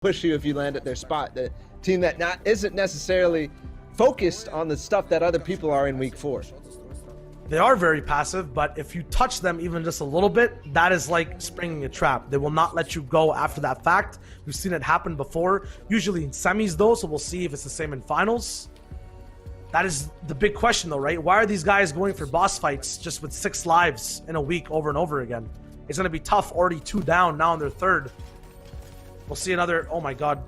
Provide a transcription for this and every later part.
push you if you land at their spot. The team that isn't necessarily focused on the stuff that other people are in week 4. They are very passive, but if you touch them even just a little bit, that is like springing a trap. They will not let you go after that fact. We've seen it happen before, usually in semis though, so we'll see if it's the same in finals. That is the big question though, right? Why are these guys going for boss fights just with 6 lives in a week over and over again? It's going to be tough, already 2 down, now in their 3rd. We'll see another, oh my god.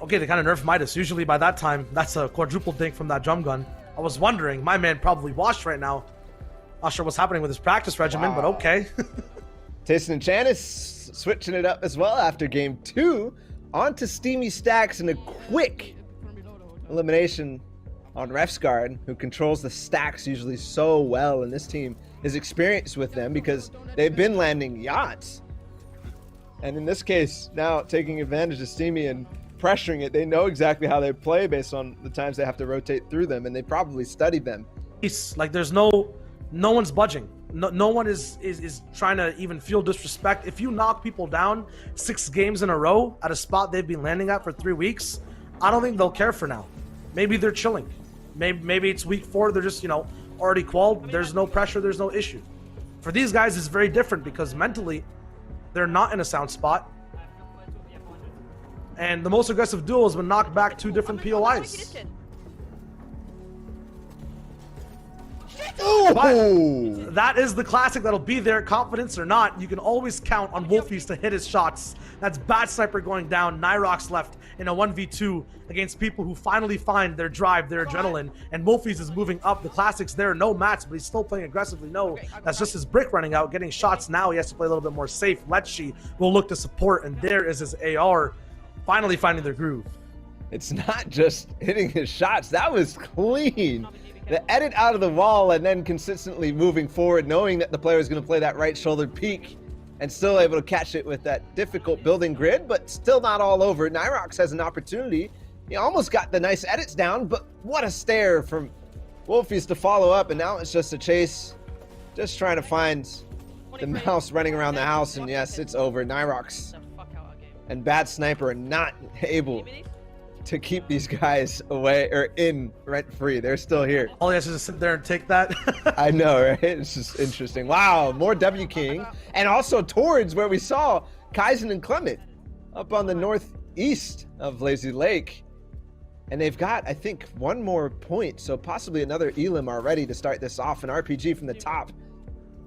Okay, they kind of nerfed Midas. Usually by that time, that's a quadruple dink from that drum gun. I was wondering, my man probably washed right now. Not sure what's happening with his practice regimen, but okay. Tayson and Janice switching it up as well after game 2. On to Steamy Stacks and a quick elimination on Refsguard, who controls the stacks usually so well, and this team is experienced with them because they've been landing yachts. And in this case, now taking advantage of Steamy and pressuring it, they know exactly how they play based on the times they have to rotate through them, and they probably studied them. Like there's no one's budging. No one is trying to even feel disrespect. If you knock people down 6 games in a row at a spot they've been landing at for 3 weeks, I don't think they'll care for now. Maybe they're chilling. Maybe it's week 4, they're just, already qualled. There's no pressure, there's no issue. For these guys, it's very different because mentally, they're not in a sound spot. And the most aggressive duo has been knocked back 2 different POIs. But that is the classic that'll be there, confidence or not. You can always count on Wolfies to hit his shots. That's Bad Sniper going down, Nyrox left in a 1v2 against people who finally find their drive, their adrenaline, and Wolfies is moving up. The classics there, no mats, but he's still playing aggressively. No, that's just his brick running out, getting shots now. He has to play a little bit more safe. Letchi will look to support, and there is his AR finally finding their groove. It's not just hitting his shots, that was clean. The edit out of the wall and then consistently moving forward, knowing that the player is going to play that right shoulder peek and still able to catch it with that difficult building grid, but still not all over. Nyrox has an opportunity. He almost got the nice edits down, but what a stare from Wolfies to follow up, and now it's just a chase, just trying to find the mouse running around the house, and yes, it's over. Nyrox and Bad Sniper are not able to keep these guys away or in rent-free. They're still here. All he has to just sit there and take that. I know, right? It's just interesting. Wow, more W King. And also towards where we saw Kaizen and Clement up on the northeast of Lazy Lake. And they've got, I think, 1 more point, so possibly another Elim already to start this off. An RPG from the top.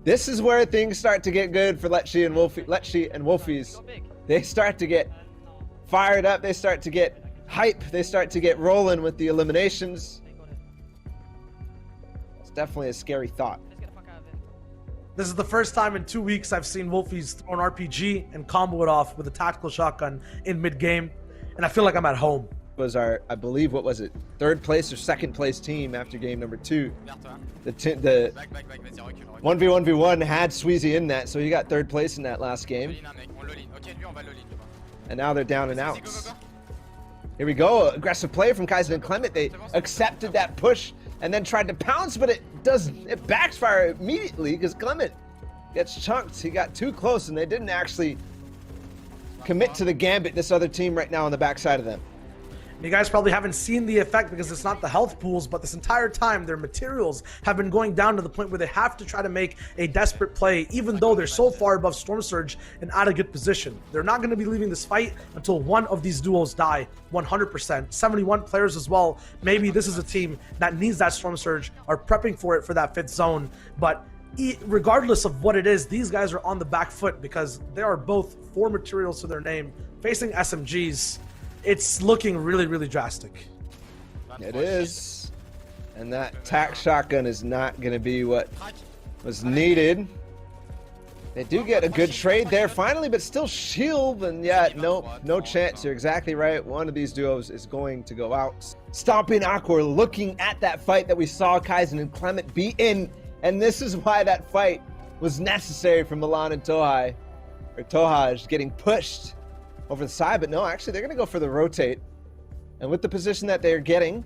This is where things start to get good for Letchi and Wolfies. They start to get fired up. They start to get hype. They start to get rolling with the eliminations. It's definitely a scary thought. This is the first time in 2 weeks I've seen Wolfies throw an RPG and combo it off with a tactical shotgun in mid-game, and I feel like I'm at home. Was our, I believe, what was it, 3rd place or 2nd place team after game number 2. The 1v1v1 had Sweezy in that, so he got 3rd place in that last game. And now they're down and out. Here we go, aggressive play from Kaizen and Clement. They accepted that push and then tried to pounce, but it backfire immediately because Clement gets chunked. He got too close and they didn't actually commit to the gambit, this other team right now on the backside of them. You guys probably haven't seen the effect because it's not the health pools, but this entire time their materials have been going down to the point where they have to try to make a desperate play, even though they're so far above Storm Surge and out of good position. They're not going to be leaving this fight until one of these duos die, 100%. 71 players as well. Maybe this is a team that needs that Storm Surge, are prepping for it for that 5th zone, but regardless of what it is, these guys are on the back foot because they are both 4 materials to their name, facing SMGs. It's looking really, really drastic. It is. And that tac shotgun is not going to be what was needed. They do get a good trade there finally, but still shield. And yeah, no chance. You're exactly right. One of these duos is going to go out. Stomping Aqua looking at that fight that we saw Kaizen and Clement be in. And this is why that fight was necessary for Milan and Tohaj. Or Tohaj getting pushed over the side, but no, actually they're going to go for the rotate. And with the position that they're getting,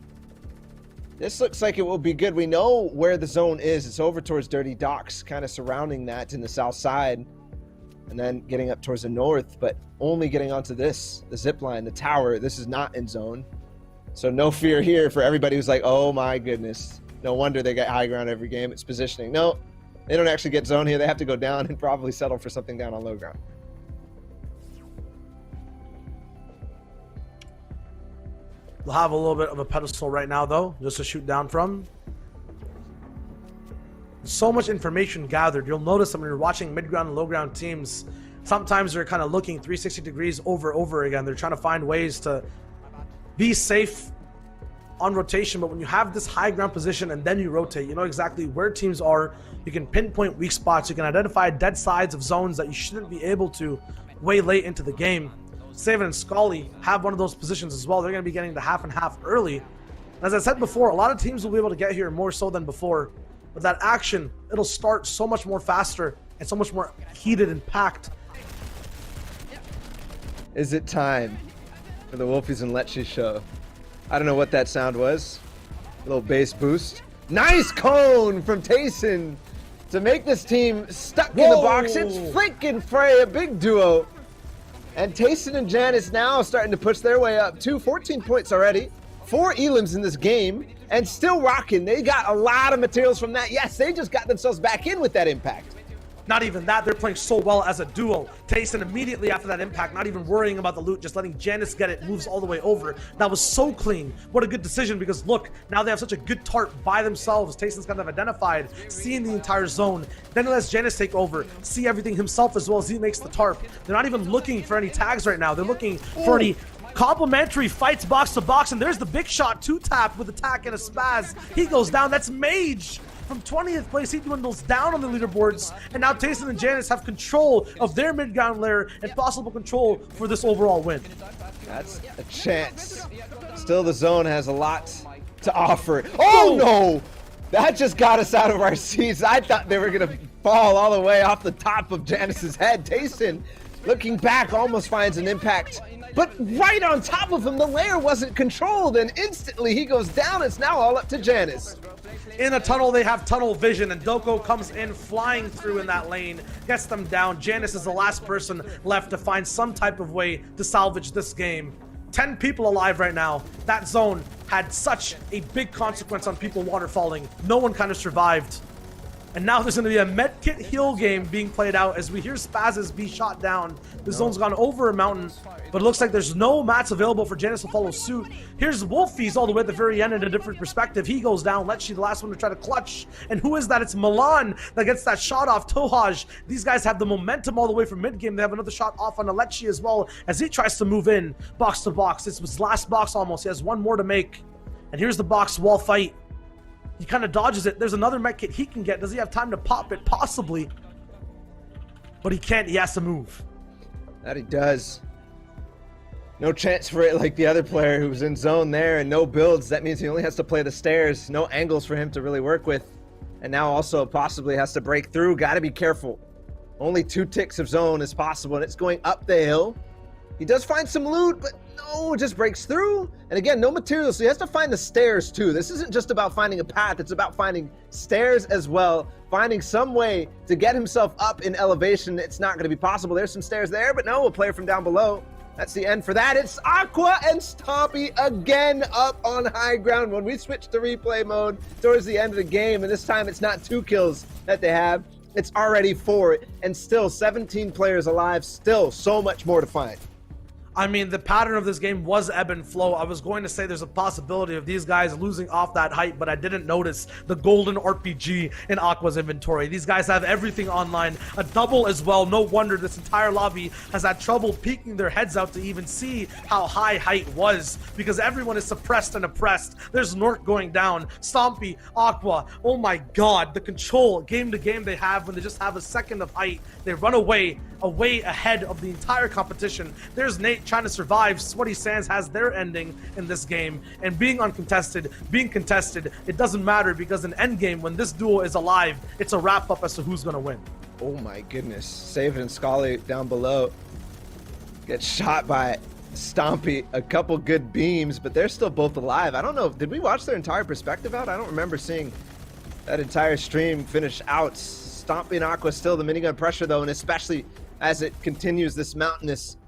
this looks like it will be good. We know where the zone is. It's over towards Dirty Docks, kind of surrounding that in the south side. and then getting up towards the north, but only getting onto this, the zip line, the tower. This is not in zone. So no fear here for everybody who's like, oh my goodness. No wonder they get high ground every game. It's positioning. No, they don't actually get zone here. They have to go down and probably settle for something down on low ground. They'll have a little bit of a pedestal right now, though, just to shoot down from. So much information gathered. You'll notice that when you're watching mid-ground and low-ground teams, sometimes they're kind of looking 360 degrees over again. They're trying to find ways to be safe on rotation, but when you have this high ground position and then you rotate, you know exactly where teams are. You can pinpoint weak spots. You can identify dead sides of zones that you shouldn't be able to way late into the game. Saven and Scully have one of those positions as well. They're going to be getting the half and half early. And as I said before, a lot of teams will be able to get here more so than before. But that action, it'll start so much more faster and so much more heated and packed. Is it time for the Wolfies and Lecce show? I don't know what that sound was. A little bass boost. Nice cone from Tayson to make this team stuck in the box. It's Flick and Frey, a big duo. And Tayson and Janice now starting to push their way up to 14 points already. 4 elims in this game and still rocking. They got a lot of materials from that. Yes, they just got themselves back in with that impact. Not even that, they're playing so well as a duo. Tayson immediately after that impact, not even worrying about the loot, just letting Janice get it, moves all the way over. That was so clean. What a good decision, because look, now they have such a good tarp by themselves. Tayson's kind of identified, seeing the entire zone. Then he lets Janice take over, see everything himself as well as he makes the tarp. They're not even looking for any tags right now. They're looking for any complimentary fights box to box, and there's the big shot 2-tap with attack and a spaz. He goes down. That's Mage. From 20th place, he dwindles down on the leaderboards, and now Tayson and Janice have control of their mid-ground layer and possible control for this overall win. That's a chance. Still, the zone has a lot to offer. Oh no! That just got us out of our seats. I thought they were gonna fall all the way off the top of Janice's head. Tayson, looking back, almost finds an impact. But right on top of him, the layer wasn't controlled, and instantly he goes down. It's now all up to Janice. In a tunnel, they have tunnel vision, and Doko comes in flying through in that lane, gets them down. Janice is the last person left to find some type of way to salvage this game. 10 people alive right now. That zone had such a big consequence on people waterfalling. No one kind of survived. And now there's going to be a medkit heal game being played out as we hear Spazes be shot down. The zone's gone over a mountain, but it looks like there's no mats available for Janice to follow suit. Here's Wolfies all the way at the very end in a different perspective. He goes down. Lecce, the last one to try to clutch. And who is that? It's Milan that gets that shot off Tohaj. These guys have the momentum all the way from mid-game. They have another shot off on Lecce as well as he tries to move in box to box. This was his last box almost. He has one more to make. And here's the box wall fight. He kind of dodges it. There's another med kit he can get. Does he have time to pop it? Possibly. But he can't. He has to move. That he does. No chance for it like the other player who was in zone there, and no builds. That means he only has to play the stairs. No angles for him to really work with. And now also possibly has to break through. Got to be careful. Only 2 ticks of zone is possible, and it's going up the hill. He does find some loot, but no, it just breaks through. And again, no materials, so he has to find the stairs too. This isn't just about finding a path, it's about finding stairs as well, finding some way to get himself up in elevation. It's not going to be possible. There's some stairs there, but no, a player from down below. That's the end for that. It's Aqua and Stompy again up on high ground when we switch to replay mode towards the end of the game. And this time it's not 2 kills that they have. It's already 4, and still 17 players alive. Still so much more to find. I mean, the pattern of this game was ebb and flow. I was going to say there's a possibility of these guys losing off that height, but I didn't notice the golden RPG in Aqua's inventory. These guys have everything online, a double as well. No wonder this entire lobby has had trouble peeking their heads out to even see how high height was, because everyone is suppressed and oppressed. There's Nork going down, Stompy, Aqua. Oh my god, the control game to game they have when they just have a second of height. They run away ahead of the entire competition. There's Nate trying to survive. Sweaty Sands has their ending in this game, and being uncontested, being contested, it doesn't matter, because in Endgame, when this duel is alive, it's a wrap-up as to who's gonna win. Oh my goodness. Saven and Scully down below get shot by Stompy. A couple good beams, but they're still both alive. I don't know, did we watch their entire perspective out? I don't remember seeing that entire stream finish out. Stompy and Aqua still the minigun pressure though, and especially as it continues this mountainous,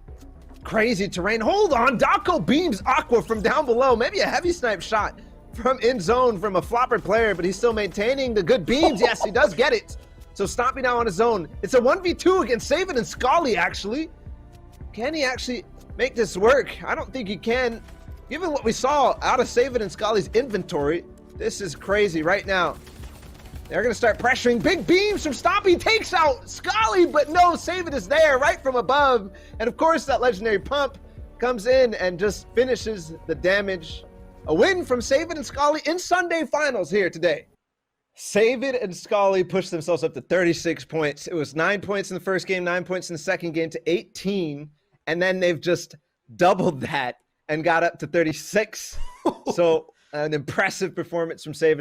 crazy terrain. Hold on, Dako beams Aqua from down below. Maybe a heavy snipe shot from in zone from a flopper player, but he's still maintaining the good beams. Yes, he does get it. So Stompy now on his own. It's a 1v2 against Savid and Scully, actually. Can he actually make this work? I don't think he can. Given what we saw out of Savid and Scully's inventory, this is crazy right now. They're going to start pressuring. Big beams from Stompy, takes out Scully, but no, Savid is there right from above. And of course, that legendary pump comes in and just finishes the damage. A win from Savid and Scully in Sunday finals here today. Savid and Scully pushed themselves up to 36 points. It was 9 points in the first game, 9 points in the second game to 18. And then they've just doubled that and got up to 36. So an impressive performance from Savid.